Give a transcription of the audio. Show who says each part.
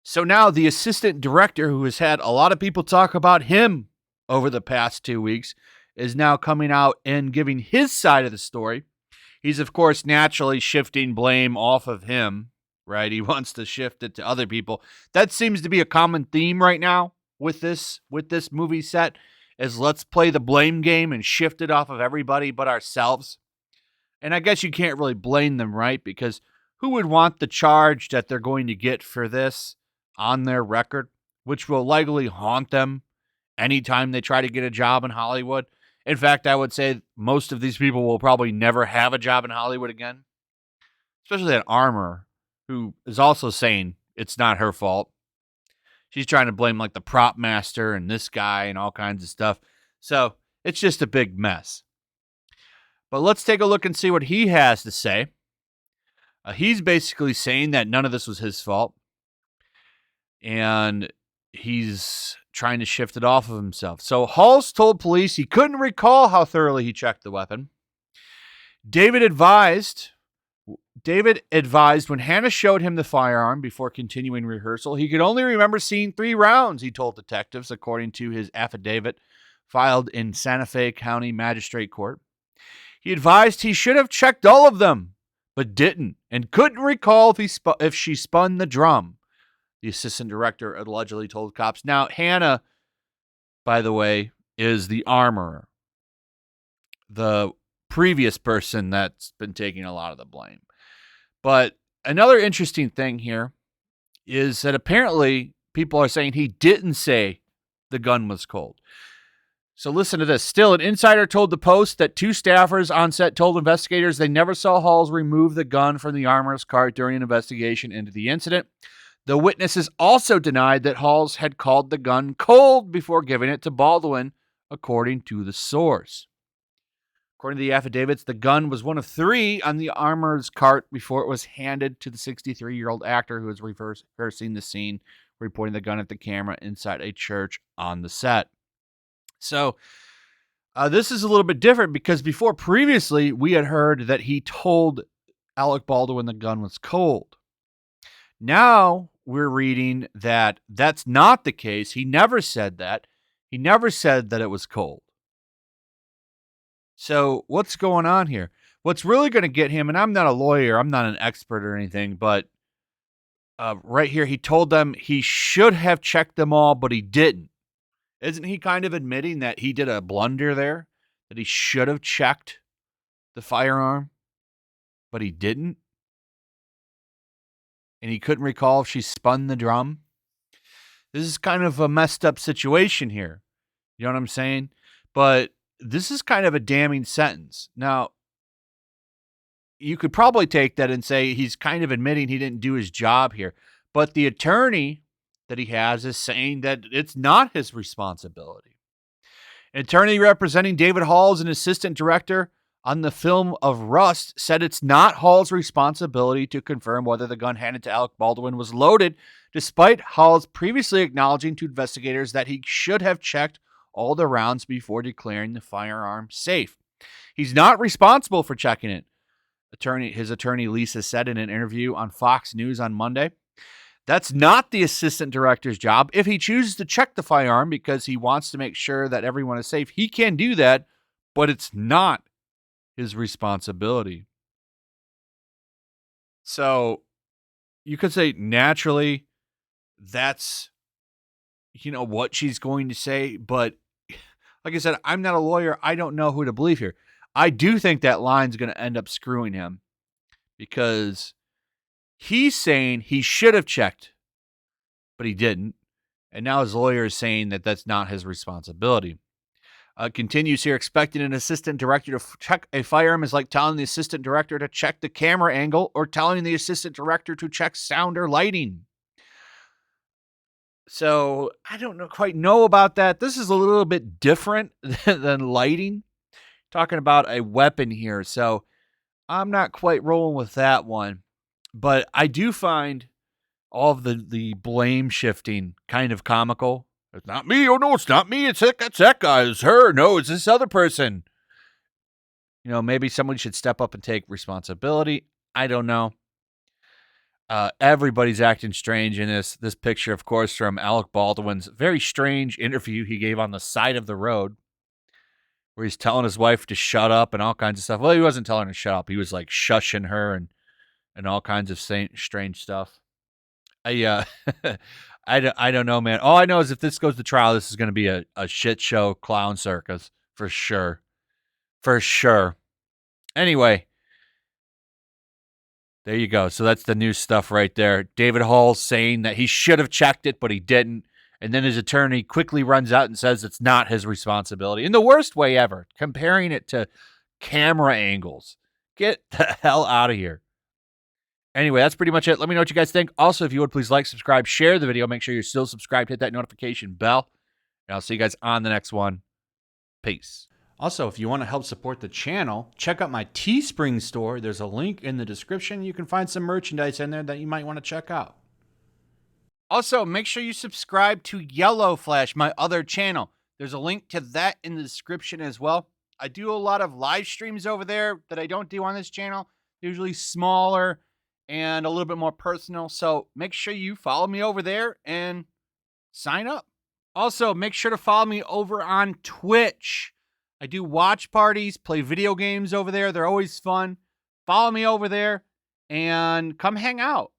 Speaker 1: So now the assistant director, who has had a lot of people talk about him over the past 2 weeks, is now coming out and giving his side of the story. He's, of course, naturally shifting blame off of him, right? He wants to shift it to other people. That seems to be a common theme right now with this movie set, is let's play the blame game and shift it off of everybody but ourselves. And I guess you can't really blame them, right? Because who would want the charge that they're going to get for this on their record, which will likely haunt them anytime they try to get a job in Hollywood? In fact, I would say most of these people will probably never have a job in Hollywood again, especially that Armour, who is also saying it's not her fault. She's trying to blame like the prop master and this guy and all kinds of stuff. So it's just a big mess. But let's take a look and see what he has to say. He's basically saying that none of this was his fault. And he's trying to shift it off of himself. So Halls told police he couldn't recall how thoroughly he checked the weapon. David advised when Hannah showed him the firearm before continuing rehearsal, he could only remember seeing 3 rounds, he told detectives, according to his affidavit filed in Santa Fe County Magistrate Court. He advised he should have checked all of them, but didn't, and couldn't recall if she spun the drum, the assistant director allegedly told cops. Now, Hannah, by the way, is the armorer, the previous person that's been taking a lot of the blame. But another interesting thing here is that apparently people are saying he didn't say the gun was cold. So listen to this. Still, an insider told the Post that 2 staffers on set told investigators they never saw Halls remove the gun from the armorer's cart during an investigation into the incident. The witnesses also denied that Halls had called the gun cold before giving it to Baldwin, according to the source. According to the affidavits, the gun was one of 3 on the armorer's cart before it was handed to the 63-year-old actor who was rehearsing the scene, reporting the gun at the camera inside a church on the set. So this is a little bit different because previously we had heard that he told Alec Baldwin the gun was cold. Now we're reading that that's not the case. He never said that. He never said that it was cold. So what's going on here? What's really going to get him, and I'm not a lawyer, I'm not an expert or anything, but right here, he told them he should have checked them all, but he didn't. Isn't he kind of admitting that he did a blunder there? That he should have checked the firearm, but he didn't? And he couldn't recall if she spun the drum? This is kind of a messed up situation here. You know what I'm saying? But this is kind of a damning sentence. Now, you could probably take that and say he's kind of admitting he didn't do his job here. But the attorney that he has is saying that it's not his responsibility. An attorney representing David Halls, an assistant director on the film of Rust, said it's not Hall's responsibility to confirm whether the gun handed to Alec Baldwin was loaded, despite Halls previously acknowledging to investigators that he should have checked all the rounds before declaring the firearm safe. He's not responsible for checking it, his attorney Lisa said in an interview on Fox News on Monday. That's not the assistant director's job. If he chooses to check the firearm because he wants to make sure that everyone is safe, he can do that, but it's not his responsibility. So you could say naturally that's, what she's going to say. But like I said, I'm not a lawyer. I don't know who to believe here. I do think that line's going to end up screwing him because he's saying he should have checked, but he didn't. And now his lawyer is saying that that's not his responsibility. Continues here, expecting an assistant director to check a firearm is like telling the assistant director to check the camera angle or telling the assistant director to check sound or lighting. So I don't quite know about that. This is a little bit different than lighting. Talking about a weapon here. So I'm not quite rolling with that one. But I do find all of the blame shifting kind of comical. It's not me. Oh, no, it's not me. It's that guy. It's her. No, it's this other person. maybe somebody should step up and take responsibility. I don't know. Everybody's acting strange in this picture, of course, from Alec Baldwin's very strange interview he gave on the side of the road, where he's telling his wife to shut up and all kinds of stuff. Well, he wasn't telling her to shut up. He was like shushing her and all kinds of strange stuff. I don't know, man. All I know is if this goes to trial, this is going to be a shit show clown circus for sure. For sure. Anyway, there you go. So that's the new stuff right there. David Hall saying that he should have checked it, but he didn't. And then his attorney quickly runs out and says it's not his responsibility. In the worst way ever, comparing it to camera angles. Get the hell out of here. Anyway, that's pretty much it. Let me know what you guys think. Also, if you would, please like, subscribe, share the video. Make sure you're still subscribed. Hit that notification bell. And I'll see you guys on the next one. Peace. Also, if you want to help support the channel, check out my Teespring store. There's a link in the description. You can find some merchandise in there that you might want to check out. Also, make sure you subscribe to YellowFlash, my other channel. There's a link to that in the description as well. I do a lot of live streams over there that I don't do on this channel. They're usually smaller and a little bit more personal. So make sure you follow me over there and sign up. Also, make sure to follow me over on Twitch. I do watch parties, play video games over there. They're always fun. Follow me over there and come hang out.